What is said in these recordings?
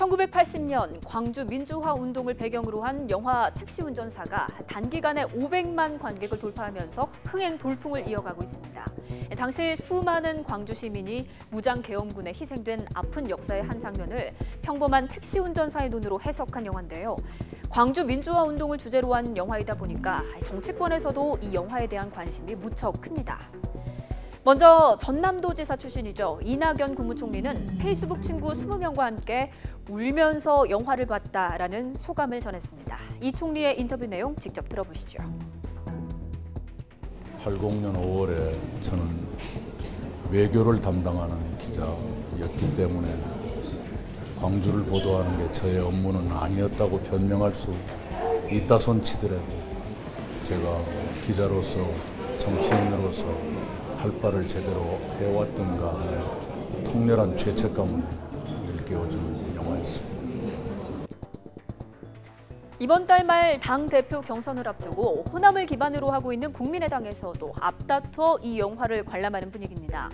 1980년 광주 민주화 운동을 배경으로 한 영화 택시 운전사가 단기간에 500만 관객을 돌파하면서 흥행 돌풍을 이어가고 있습니다. 당시 수많은 광주 시민이 무장계엄군에 희생된 아픈 역사의 한 장면을 평범한 택시 운전사의 눈으로 해석한 영화인데요. 광주 민주화 운동을 주제로 한 영화이다 보니까 정치권에서도 이 영화에 대한 관심이 무척 큽니다. 먼저 전남도지사 출신이죠. 이낙연 국무총리는 페이스북 친구 20명과 함께 울면서 영화를 봤다라는 소감을 전했습니다. 이 총리의 인터뷰 내용 직접 들어보시죠. 80년 5월에 저는 외교를 담당하는 기자였기 때문에 광주를 보도하는 게 저의 업무는 아니었다고 변명할 수 있다 손치더라도 제가 기자로서 정치인으로서 할 바를 제대로 해왔던가 하는 통렬한 죄책감을 일깨워주는 영화였습니다. 이번 달 말 당대표 경선을 앞두고 호남을 기반으로 하고 있는 국민의당에서도 앞다퉈 이 영화를 관람하는 분위기입니다.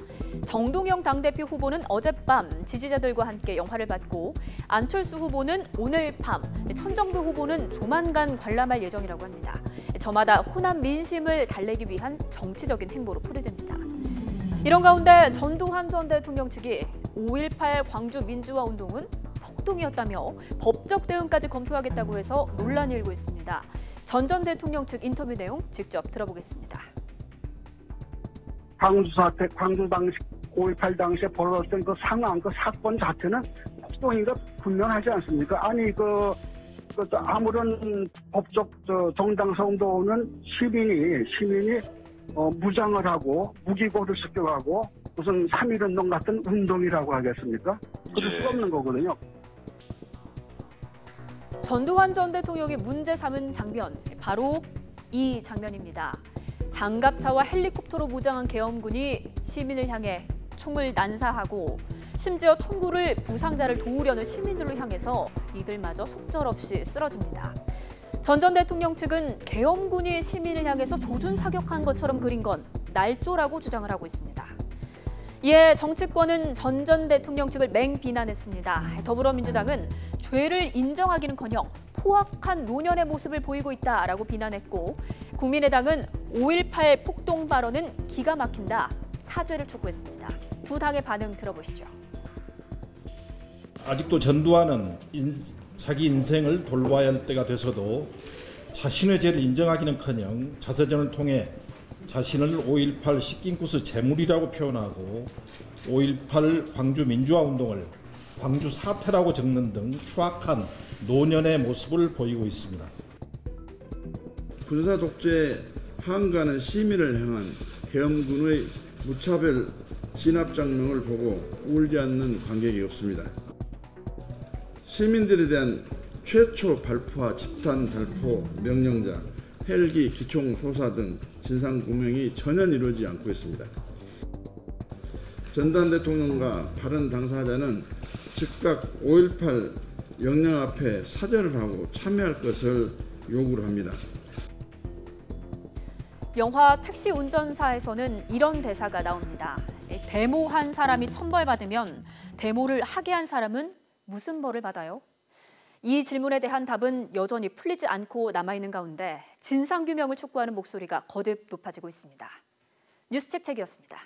정동영 당대표 후보는 어젯밤 지지자들과 함께 영화를 봤고 안철수 후보는 오늘 밤, 천정배 후보는 조만간 관람할 예정이라고 합니다. 저마다 호남 민심을 달래기 위한 정치적인 행보로 풀이됩니다. 이런 가운데 전두환 전 대통령 측이 5.18 광주 민주화 운동은 폭동이었다며 법적 대응까지 검토하겠다고 해서 논란이 일고 있습니다. 전 대통령 측 인터뷰 내용 직접 들어보겠습니다. 광주 사태, 광주 당시 5.18 당시에 벌어졌던 그 상황, 그 사건 자체는 폭동인 것 분명하지 않습니까? 아니 아무런 법적 정당성 운동은 시민이 무장을 하고 무기고를 습격하고 무슨 3.1운동 같은 운동이라고 하겠습니까? 그럴 수 없는 거거든요. 전두환 전 대통령이 문제 삼은 장면, 바로 이 장면입니다. 장갑차와 헬리콥터로 무장한 계엄군이 시민을 향해 총을 난사하고 심지어 총구를 부상자를 도우려는 시민들로 향해서 이들마저 속절없이 쓰러집니다. 전 대통령 측은 계엄군이 시민을 향해서 조준 사격한 것처럼 그린 건 날조라고 주장을 하고 있습니다. 이에 정치권은 전 대통령 측을 맹비난했습니다. 더불어민주당은 죄를 인정하기는커녕 포악한 노년의 모습을 보이고 있다라고 비난했고, 국민의당은 5.18 폭동 발언은 기가 막힌다, 사죄를 촉구했습니다. 두 당의 반응 들어보시죠. 아직도 전두환은 자기 인생을 돌봐야 할 때가 돼서도 자신의 죄를 인정하기는커녕 자서전을 통해 자신을 5.18 식긴쿠스 재물이라고 표현하고 5.18 광주 민주화 운동을 광주 사태라고 적는 등 추악한 노년의 모습을 보이고 있습니다. 군사 독재 하한가는 시민을 향한 계엄군의 무차별 진압 장면을 보고 울지 않는 관객이 없습니다. 시민들에 대한 최초 발포와 집단 발포 명령자, 헬기, 기총 소사 등 진상규명이 전혀 이루어지지 않고 있습니다. 전두환 대통령과 발언 당사자는 즉각 5.18 영령 앞에 사죄를 하고 참여할 것을 요구를 합니다. 영화 택시 운전사에서는 이런 대사가 나옵니다. 데모한 사람이 천벌받으면 데모를 하게 한 사람은 무슨 벌을 받아요? 이 질문에 대한 답은 여전히 풀리지 않고 남아있는 가운데 진상규명을 촉구하는 목소리가 거듭 높아지고 있습니다. 뉴스책책이었습니다.